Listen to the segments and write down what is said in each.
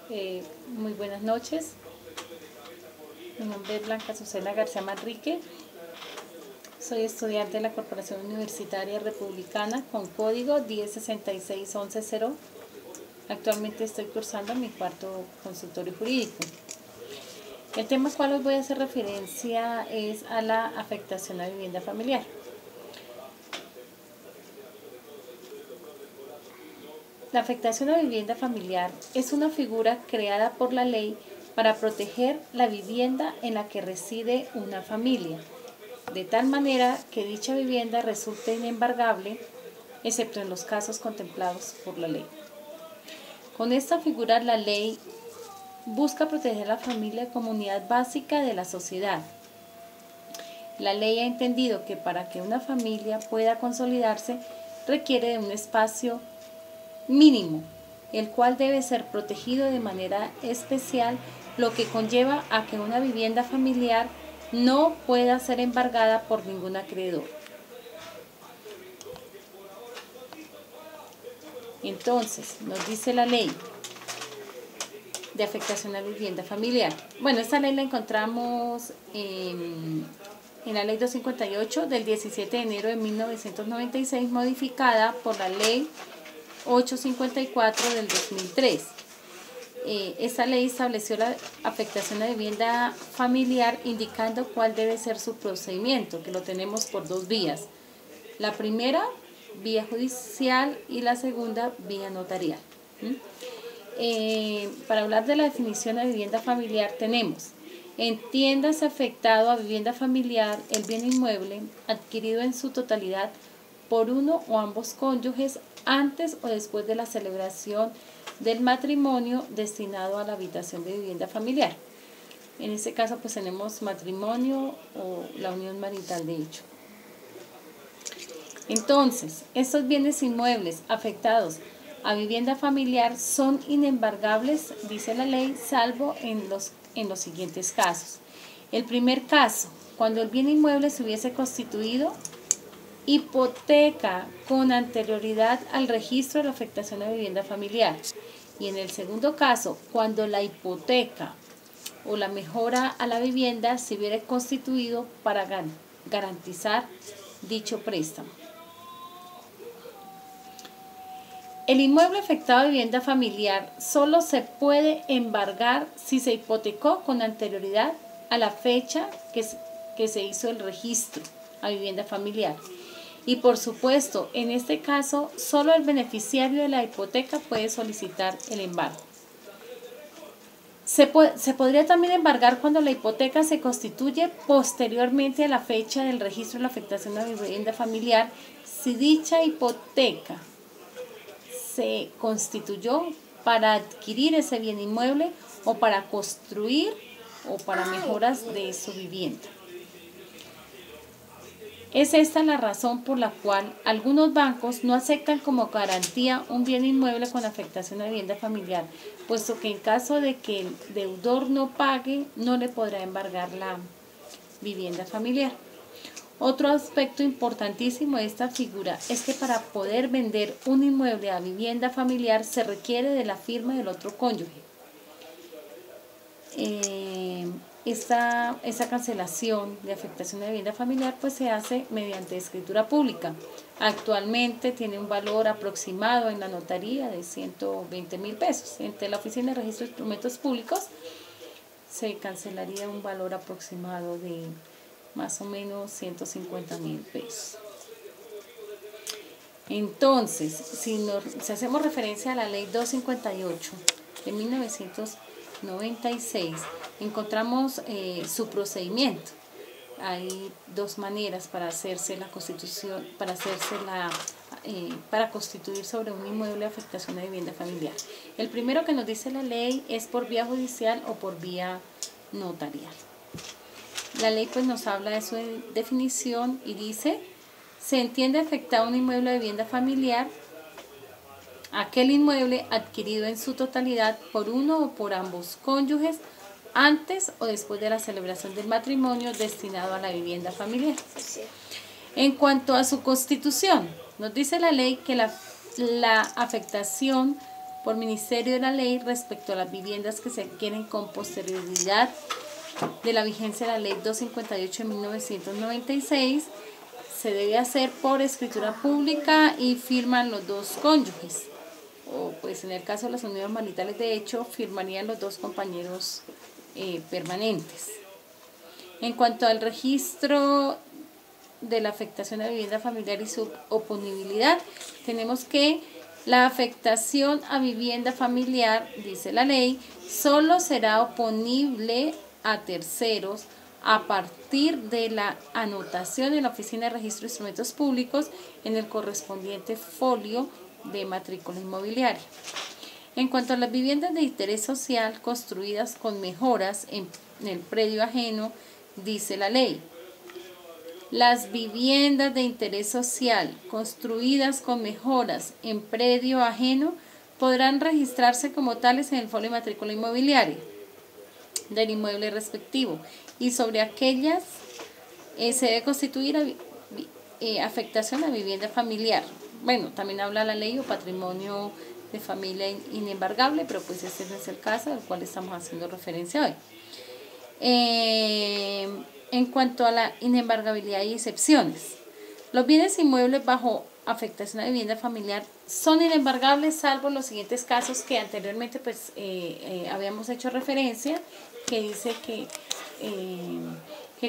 Muy buenas noches. Mi nombre es Blanca Azucena García Manrique. Soy estudiante de la Corporación Universitaria Republicana con código 106611-0. Actualmente estoy cursando mi cuarto consultorio jurídico. El tema al cual os voy a hacer referencia es a la afectación a vivienda familiar. La afectación a vivienda familiar es una figura creada por la ley para proteger la vivienda en la que reside una familia, de tal manera que dicha vivienda resulte inembargable, excepto en los casos contemplados por la ley. Con esta figura, la ley busca proteger a la familia como unidad básica de la sociedad. La ley ha entendido que para que una familia pueda consolidarse requiere de un espacio mínimo, el cual debe ser protegido de manera especial, lo que conlleva a que una vivienda familiar no pueda ser embargada por ningún acreedor. Entonces, nos dice la ley de afectación a la vivienda familiar. Bueno, esta ley la encontramos en la ley 258 del 17 de enero de 1996, modificada por la ley 854 del 2003. Esta ley estableció la afectación a vivienda familiar indicando cuál debe ser su procedimiento, que lo tenemos por dos vías. La primera, vía judicial, y la segunda, vía notarial. Para hablar de la definición de vivienda familiar tenemos: entiéndase afectado a vivienda familiar el bien inmueble adquirido en su totalidad por uno o ambos cónyuges antes o después de la celebración del matrimonio destinado a la habitación de vivienda familiar. En este caso pues tenemos matrimonio o la unión marital de hecho. Entonces, estos bienes inmuebles afectados a vivienda familiar son inembargables, dice la ley, salvo en los siguientes casos. El primer caso, cuando el bien inmueble se hubiese constituido hipoteca con anterioridad al registro de la afectación a vivienda familiar. Y en el segundo caso, cuando la hipoteca o la mejora a la vivienda se hubiera constituido para garantizar dicho préstamo. El inmueble afectado a vivienda familiar solo se puede embargar si se hipotecó con anterioridad a la fecha que se hizo el registro a vivienda familiar. Y por supuesto, en este caso, solo el beneficiario de la hipoteca puede solicitar el embargo. Se podría también embargar cuando la hipoteca se constituye posteriormente a la fecha del registro de la afectación a vivienda familiar, si dicha hipoteca se constituyó para adquirir ese bien inmueble o para construir o para mejoras de su vivienda. Es esta la razón por la cual algunos bancos no aceptan como garantía un bien inmueble con afectación a vivienda familiar, puesto que en caso de que el deudor no pague, no le podrá embargar la vivienda familiar. Otro aspecto importantísimo de esta figura es que para poder vender un inmueble a vivienda familiar se requiere de la firma del otro cónyuge. Esta cancelación de afectación de vivienda familiar pues se hace mediante escritura pública. Actualmente tiene un valor aproximado en la notaría de 120.000 pesos. Entre la Oficina de Registro de Instrumentos Públicos se cancelaría un valor aproximado de más o menos 150.000 pesos. Entonces, si hacemos referencia a la ley 258 de 1996, encontramos su procedimiento. Hay dos maneras para hacerse la constitución, para constituir sobre un inmueble de afectación a vivienda familiar. El primero que nos dice la ley es por vía judicial o por vía notarial. La ley pues nos habla de su definición y dice: se entiende afectado un inmueble de vivienda familiar aquel inmueble adquirido en su totalidad por uno o por ambos cónyuges antes o después de la celebración del matrimonio destinado a la vivienda familiar. En cuanto a su constitución, nos dice la ley que la afectación por Ministerio de la Ley respecto a las viviendas que se adquieren con posterioridad de la vigencia de la Ley 258 de 1996, se debe hacer por escritura pública y firman los dos cónyuges. O pues en el caso de las uniones maritales, de hecho, firmarían los dos compañeros permanentes. En cuanto al registro de la afectación a vivienda familiar y su oponibilidad, tenemos que la afectación a vivienda familiar, dice la ley, solo será oponible a terceros a partir de la anotación en la Oficina de Registro de Instrumentos Públicos en el correspondiente folio de matrícula inmobiliaria. En cuanto a las viviendas de interés social construidas con mejoras en el predio ajeno, dice la ley, las viviendas de interés social construidas con mejoras en predio ajeno podrán registrarse como tales en el folio de matrícula inmobiliaria del inmueble respectivo, y sobre aquellas se debe constituir afectación a vivienda familiar. Bueno, también habla la ley o patrimonio de familia inembargable, pero pues este no es el caso al cual estamos haciendo referencia hoy. En cuanto a la inembargabilidad y excepciones, los bienes inmuebles bajo afectación a vivienda familiar son inembargables salvo los siguientes casos que anteriormente pues habíamos hecho referencia, que dice que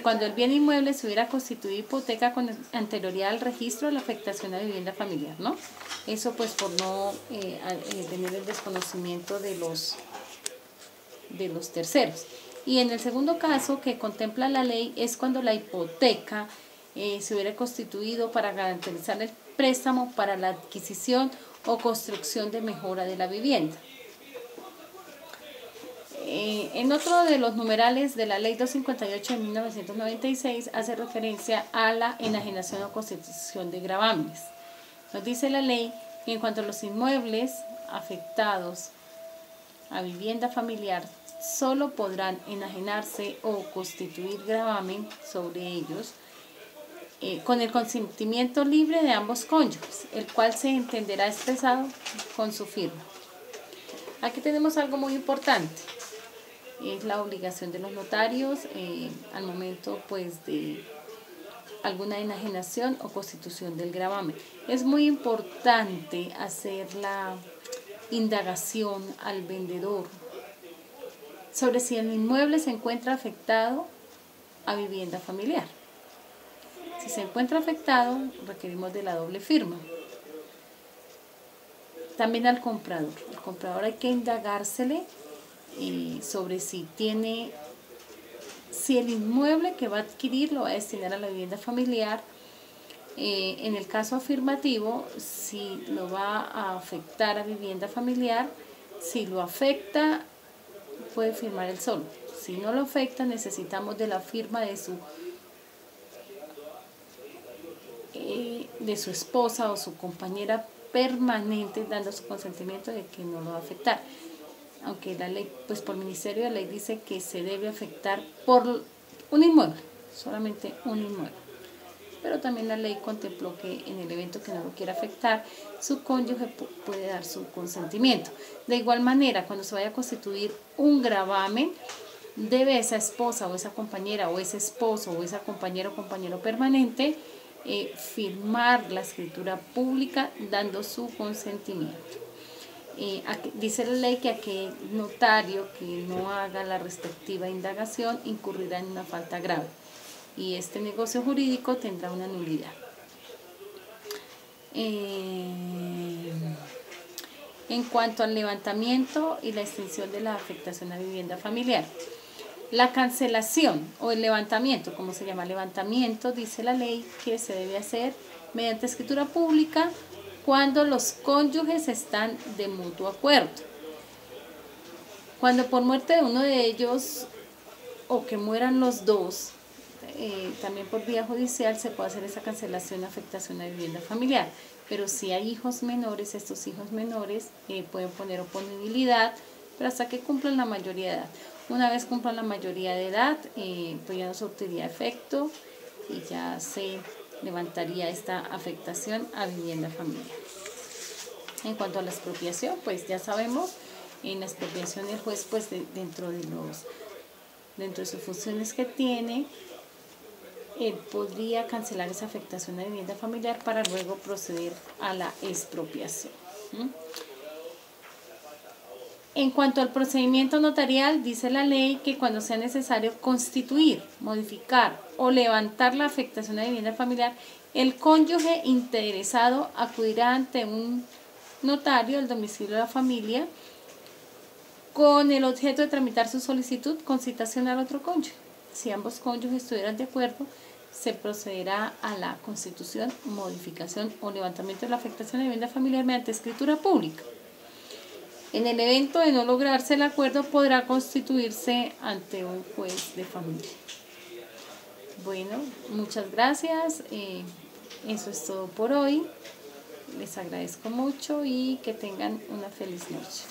cuando el bien inmueble se hubiera constituido hipoteca con anterioridad al registro de la afectación a vivienda familiar, ¿no? Eso pues por no tener el desconocimiento de los terceros. Y en el segundo caso que contempla la ley es cuando la hipoteca se hubiera constituido para garantizar el préstamo para la adquisición o construcción de mejora de la vivienda. En otro de los numerales de la ley 258 de 1996 hace referencia a la enajenación o constitución de gravámenes. Nos dice la ley que en cuanto a los inmuebles afectados a vivienda familiar, solo podrán enajenarse o constituir gravamen sobre ellos con el consentimiento libre de ambos cónyuges, el cual se entenderá expresado con su firma. Aquí tenemos algo muy importante, es la obligación de los notarios al momento pues de alguna enajenación o constitución del gravamen. Es muy importante hacer la indagación al vendedor sobre si el inmueble se encuentra afectado a vivienda familiar. Si se encuentra afectado, requerimos de la doble firma. También al comprador. Al comprador hay que indagársele sobre si el inmueble que va a adquirir lo va a destinar a la vivienda familiar. En el caso afirmativo, si lo va a afectar a vivienda familiar, si lo afecta, puede firmar él solo. Si no lo afecta, necesitamos de la firma de su esposa o su compañera permanente, dando su consentimiento de que no lo va a afectar. Aunque la ley, pues por Ministerio de Ley dice que se debe afectar por un inmueble, solamente un inmueble. Pero también la ley contempló que en el evento que no lo quiera afectar, su cónyuge puede dar su consentimiento. De igual manera, cuando se vaya a constituir un gravamen, debe esa esposa o esa compañera o ese esposo o esa compañera o compañero permanente firmar la escritura pública dando su consentimiento. Dice la ley que aquel notario que no haga la respectiva indagación incurrirá en una falta grave y este negocio jurídico tendrá una nulidad. En cuanto al levantamiento y la extinción de la afectación a vivienda familiar, la cancelación o el levantamiento, como se llama levantamiento, dice la ley que se debe hacer mediante escritura pública cuando los cónyuges están de mutuo acuerdo. Cuando por muerte de uno de ellos o que mueran los dos, también por vía judicial se puede hacer esa cancelación o afectación a vivienda familiar. Pero si hay hijos menores, estos hijos menores pueden poner oponibilidad, pero hasta que cumplan la mayoría de edad. Una vez cumplan la mayoría de edad, pues ya no surtiría efecto y ya se levantaría esta afectación a vivienda familiar. En cuanto a la expropiación, pues ya sabemos, en la expropiación el juez, pues dentro de sus funciones que tiene, él podría cancelar esa afectación de vivienda familiar para luego proceder a la expropiación. En cuanto al procedimiento notarial, dice la ley que cuando sea necesario constituir, modificar o levantar la afectación de vivienda familiar, el cónyuge interesado acudirá ante un notario del domicilio de la familia con el objeto de tramitar su solicitud con citación al otro cónyuge. Si ambos cónyuges estuvieran de acuerdo, se procederá a la constitución, modificación o levantamiento de la afectación de vivienda familiar mediante escritura pública. En el evento de no lograrse el acuerdo, podrá constituirse ante un juez de familia. Bueno, muchas gracias. Eso es todo por hoy. Les agradezco mucho y que tengan una feliz noche.